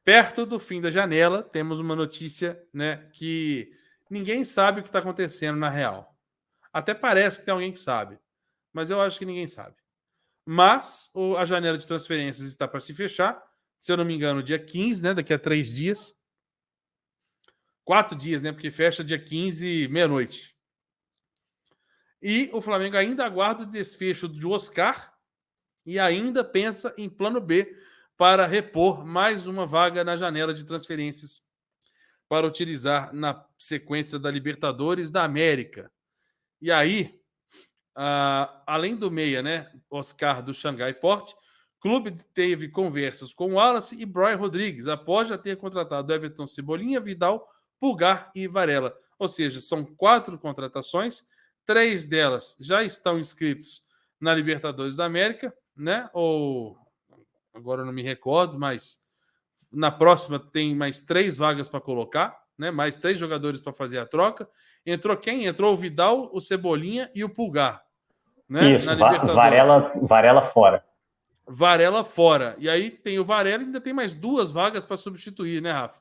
Perto do fim da janela, temos uma notícia, né, que ninguém sabe o que está acontecendo na real. Até parece que tem alguém que sabe, mas eu acho que ninguém sabe. Mas a janela de transferências está para se fechar, se eu não me engano, dia 15, né, daqui a 3 dias. 4 dias, né, porque fecha dia 15, meia-noite. E o Flamengo ainda aguarda o desfecho do Oscar e ainda pensa em plano B para repor mais uma vaga na janela de transferências para utilizar na sequência da Libertadores da América. E aí, além do meia, né, Oscar do Xangai Port, o clube teve conversas com Wallace e Brian Rodrigues, após já ter contratado Everton Cebolinha, Vidal, Pulgar e Varela. Ou seja, são 4 contratações, 3 delas já estão inscritos na Libertadores da América, né? Ou agora eu não me recordo, mas na próxima tem mais 3 vagas para colocar, né? Mais 3 jogadores para fazer a troca. Entrou quem? Entrou o Vidal, o Cebolinha e o Pulgar, né? Isso, Varela fora. Varela fora. E aí tem o Varela e ainda tem mais 2 vagas para substituir, né, Rafa?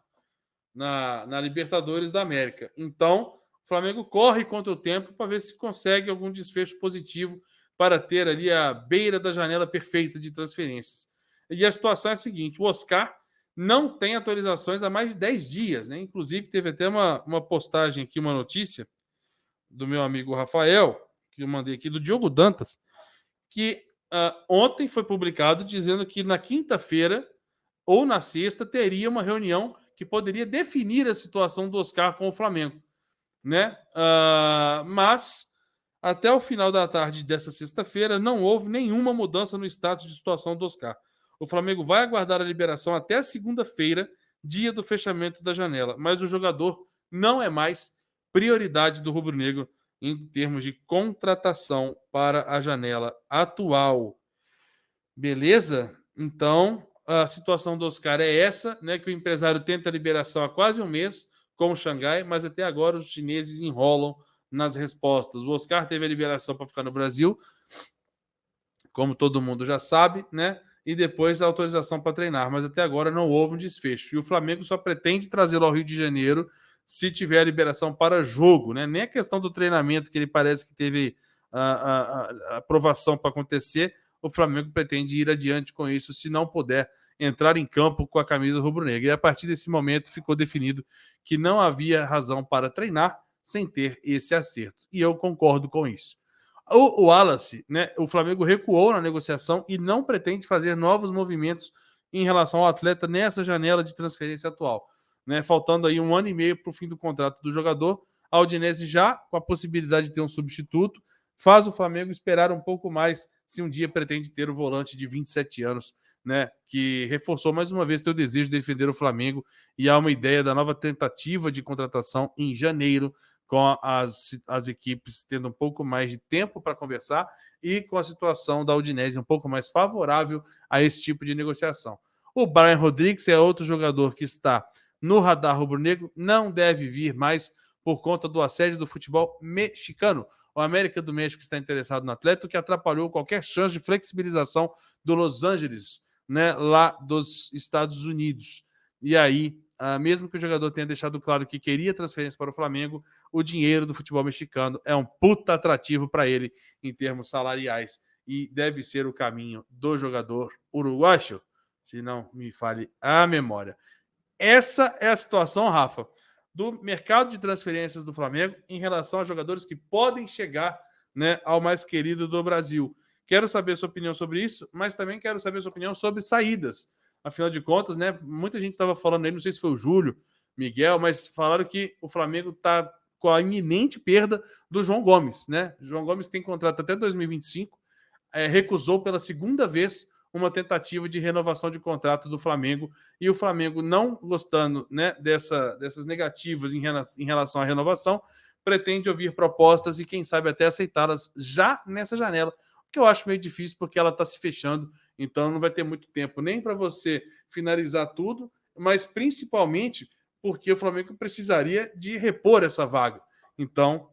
Na Libertadores da América. Então, o Flamengo corre contra o tempo para ver se consegue algum desfecho positivo para ter ali a beira da janela perfeita de transferências. E a situação é a seguinte: o Oscar não tem atualizações há mais de 10 dias, né? Inclusive, teve até uma postagem aqui, uma notícia do meu amigo Rafael, que eu mandei aqui, do Diogo Dantas, que ontem foi publicado dizendo que na quinta-feira ou na sexta teria uma reunião que poderia definir a situação do Oscar com o Flamengo, né? Mas até o final da tarde dessa sexta-feira não houve nenhuma mudança no status de situação do Oscar. O Flamengo vai aguardar a liberação até segunda-feira, dia do fechamento da janela, mas o jogador não é mais prioridade do rubro-negro em termos de contratação para a janela atual. Beleza? Então, a situação do Oscar é essa, né? Que o empresário tenta a liberação há quase um mês com o Xangai, mas até agora os chineses enrolam nas respostas. O Oscar teve a liberação para ficar no Brasil, como todo mundo já sabe, né? E depois a autorização para treinar, mas até agora não houve um desfecho. E o Flamengo só pretende trazê-lo ao Rio de Janeiro se tiver a liberação para jogo, né? Nem a questão do treinamento, que ele parece que teve a aprovação para acontecer, o Flamengo pretende ir adiante com isso, se não puder entrar em campo com a camisa rubro-negra. E a partir desse momento ficou definido que não havia razão para treinar sem ter esse acerto. E eu concordo com isso. O Wallace, né, o Flamengo recuou na negociação e não pretende fazer novos movimentos em relação ao atleta nessa janela de transferência atual. Né, faltando aí 1 ano e meio para o fim do contrato do jogador, a Udinese já com a possibilidade de ter um substituto, faz o Flamengo esperar um pouco mais se um dia pretende ter o volante de 27 anos, né, que reforçou mais uma vez seu desejo de defender o Flamengo, e há uma ideia da nova tentativa de contratação em janeiro, com as equipes tendo um pouco mais de tempo para conversar e com a situação da Udinese um pouco mais favorável a esse tipo de negociação. O Brian Rodrigues é outro jogador que está no radar rubro-negro, não deve vir mais por conta do assédio do futebol mexicano. O América do México está interessado no atleta, o que atrapalhou qualquer chance de flexibilização do Los Angeles, né, lá dos Estados Unidos. E aí, mesmo que o jogador tenha deixado claro que queria transferência para o Flamengo, o dinheiro do futebol mexicano é um puta atrativo para ele em termos salariais e deve ser o caminho do jogador uruguaio, se não me falhe a memória. Essa é a situação, Rafa, do mercado de transferências do Flamengo em relação a jogadores que podem chegar, né, ao mais querido do Brasil. Quero saber sua opinião sobre isso, mas também quero saber sua opinião sobre saídas. Afinal de contas, né, muita gente estava falando aí, não sei se foi o Júlio, Miguel, mas falaram que o Flamengo está com a iminente perda do João Gomes, né? O João Gomes tem contrato até 2025, recusou pela segunda vez uma tentativa de renovação de contrato do Flamengo, e o Flamengo, não gostando, né, dessas negativas em relação à renovação, pretende ouvir propostas e quem sabe até aceitá-las já nessa janela, o que eu acho meio difícil porque ela está se fechando, então não vai ter muito tempo nem para você finalizar tudo, mas principalmente porque o Flamengo precisaria de repor essa vaga. Então,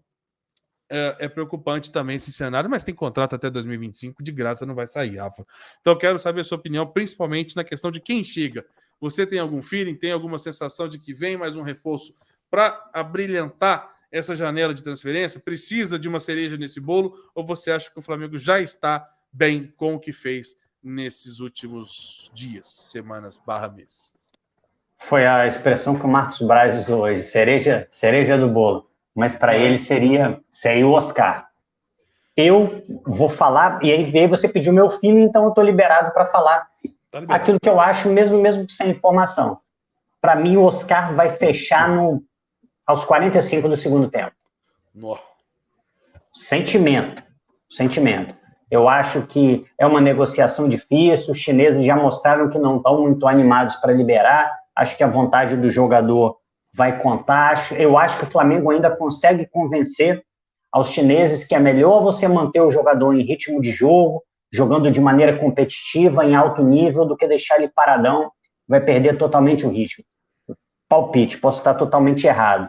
é preocupante também esse cenário, mas tem contrato até 2025, de graça não vai sair, Rafa. Então, eu quero saber a sua opinião, principalmente na questão de quem chega. Você tem algum feeling, tem alguma sensação de que vem mais um reforço para abrilhantar essa janela de transferência? Precisa de uma cereja nesse bolo? Ou você acha que o Flamengo já está bem com o que fez nesses últimos dias, semanas, mês? Foi a expressão que o Marcos Braz usou hoje, cereja do bolo. Mas para ele seria o Oscar. Eu vou falar, e aí você pediu meu filho, então eu estou liberado para falar aquilo que eu acho, mesmo sem informação. Para mim, o Oscar vai fechar aos 45 do segundo tempo. Nossa. Sentimento. Eu acho que é uma negociação difícil, os chineses já mostraram que não estão muito animados para liberar, acho que a vontade do jogador vai contar, eu acho que o Flamengo ainda consegue convencer aos chineses que é melhor você manter o jogador em ritmo de jogo, jogando de maneira competitiva, em alto nível, do que deixar ele paradão, vai perder totalmente o ritmo. Palpite, posso estar totalmente errado.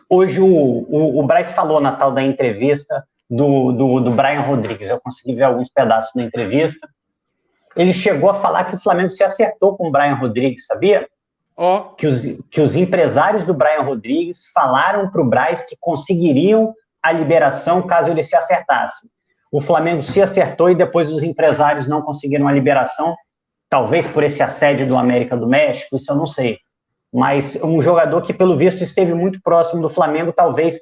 Hoje o Braz falou na tal da entrevista do Brian Rodrigues, eu consegui ver alguns pedaços da entrevista, ele chegou a falar que o Flamengo se acertou com o Brian Rodrigues, sabia? Que os empresários do Brian Rodrigues falaram para o Braz que conseguiriam a liberação caso ele se acertasse. O Flamengo se acertou e depois os empresários não conseguiram a liberação, talvez por esse assédio do América do México, isso eu não sei. Mas um jogador que, pelo visto, esteve muito próximo do Flamengo, talvez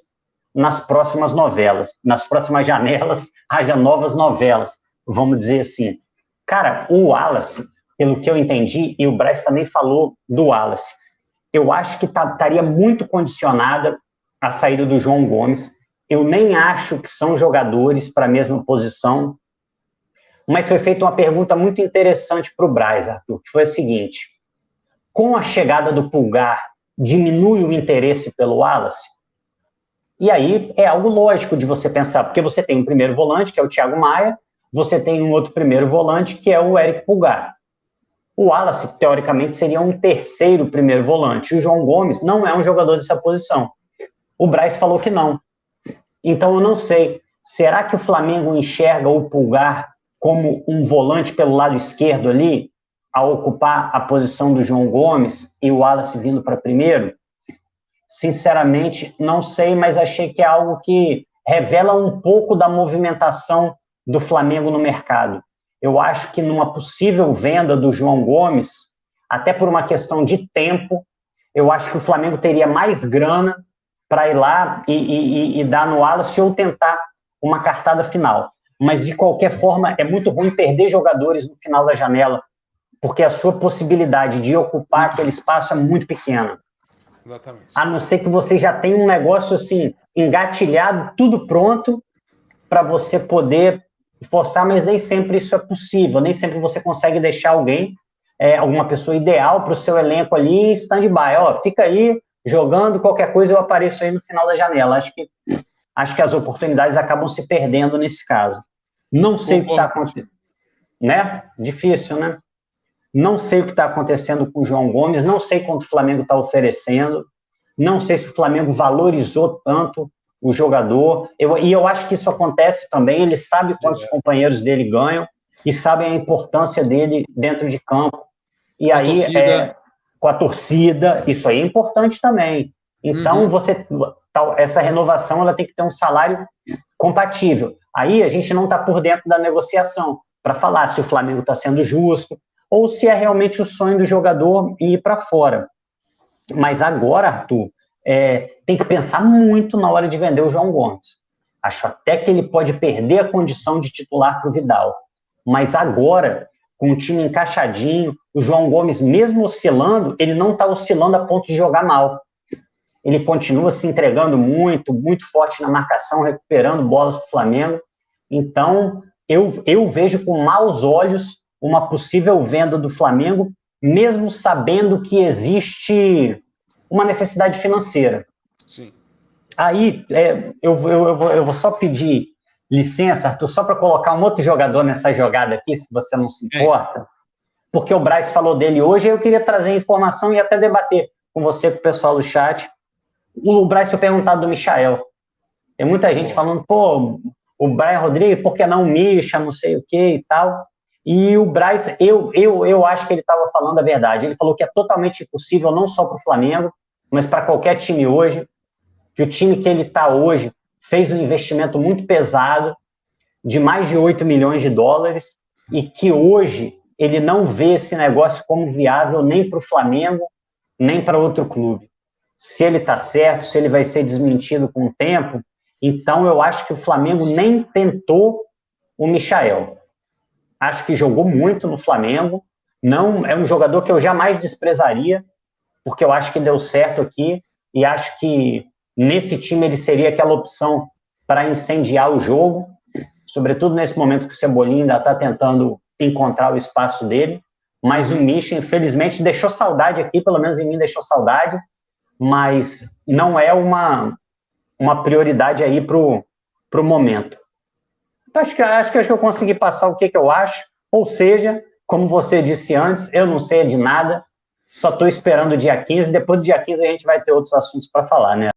nas próximas novelas, nas próximas janelas, haja novas novelas, vamos dizer assim. Cara, o Wallace, pelo que eu entendi, e o Braz também falou do Wallace, eu acho que estaria muito condicionada a saída do João Gomes. Eu nem acho que são jogadores para a mesma posição, mas foi feita uma pergunta muito interessante para o Braz, Arthur, que foi a seguinte: com a chegada do Pulgar, diminui o interesse pelo Wallace? E aí é algo lógico de você pensar, porque você tem um primeiro volante, que é o Thiago Maia, você tem um outro primeiro volante, que é o Eric Pulgar. O Wallace, teoricamente, seria um terceiro primeiro volante. O João Gomes não é um jogador dessa posição. O Braz falou que não. Então, eu não sei. Será que o Flamengo enxerga o Pulgar como um volante pelo lado esquerdo ali, a ocupar a posição do João Gomes e o Wallace vindo para primeiro? Sinceramente, não sei, mas achei que é algo que revela um pouco da movimentação do Flamengo no mercado. Eu acho que numa possível venda do João Gomes, até por uma questão de tempo, eu acho que o Flamengo teria mais grana para ir lá e dar no Wallace ou tentar uma cartada final. Mas, de qualquer forma, é muito ruim perder jogadores no final da janela, porque a sua possibilidade de ocupar aquele espaço é muito pequena. Exatamente. A não ser que você já tenha um negócio assim, engatilhado, tudo pronto, para você poder forçar, mas nem sempre isso é possível, nem sempre você consegue deixar alguma pessoa ideal para o seu elenco ali, stand-by, fica aí, jogando, qualquer coisa eu apareço aí no final da janela. Acho que as oportunidades acabam se perdendo nesse caso. Não sei o que está acontecendo, né? Difícil, né? Não sei o que está acontecendo com o João Gomes, não sei quanto o Flamengo está oferecendo, não sei se o Flamengo valorizou tanto o jogador, e eu acho que isso acontece também, ele sabe quantos companheiros dele ganham e sabem a importância dele dentro de campo. E aí, com a torcida, isso aí é importante também. Então, essa renovação ela tem que ter um salário compatível. Aí a gente não está por dentro da negociação para falar se o Flamengo está sendo justo ou se é realmente o sonho do jogador ir para fora. Mas agora, Arthur, tem que pensar muito na hora de vender o João Gomes. Acho até que ele pode perder a condição de titular para o Vidal. Mas agora, com o time encaixadinho, o João Gomes, mesmo oscilando, ele não está oscilando a ponto de jogar mal. Ele continua se entregando muito, muito forte na marcação, recuperando bolas para o Flamengo. Então, eu vejo com maus olhos uma possível venda do Flamengo, mesmo sabendo que existe uma necessidade financeira. Sim. Aí, eu vou só pedir licença, Arthur, só para colocar um outro jogador nessa jogada aqui, se você não se importa, porque o Braz falou dele hoje, eu queria trazer informação e até debater com você, com o pessoal do chat. O Braz foi perguntado do Michael. Tem muita gente falando, o Brian Rodrigues, por que não o Misha, não sei o que e tal. E o Braz, eu acho que ele estava falando a verdade. Ele falou que é totalmente impossível, não só para o Flamengo, mas para qualquer time hoje, que o time que ele está hoje fez um investimento muito pesado, de mais de 8 milhões de dólares, e que hoje ele não vê esse negócio como viável nem para o Flamengo, nem para outro clube. Se ele está certo, se ele vai ser desmentido com o tempo, então eu acho que o Flamengo nem tentou o Michael. Acho que jogou muito no Flamengo, não é um jogador que eu jamais desprezaria, porque eu acho que deu certo aqui, e acho que nesse time ele seria aquela opção para incendiar o jogo, sobretudo nesse momento que o Cebolinha ainda está tentando encontrar o espaço dele, mas o Misha, infelizmente, deixou saudade aqui, pelo menos em mim deixou saudade, mas não é uma prioridade aí para o momento. Então, acho que eu consegui passar o que eu acho, ou seja, como você disse antes, eu não sei de nada, só estou esperando o dia 15, depois do dia 15 a gente vai ter outros assuntos para falar, né?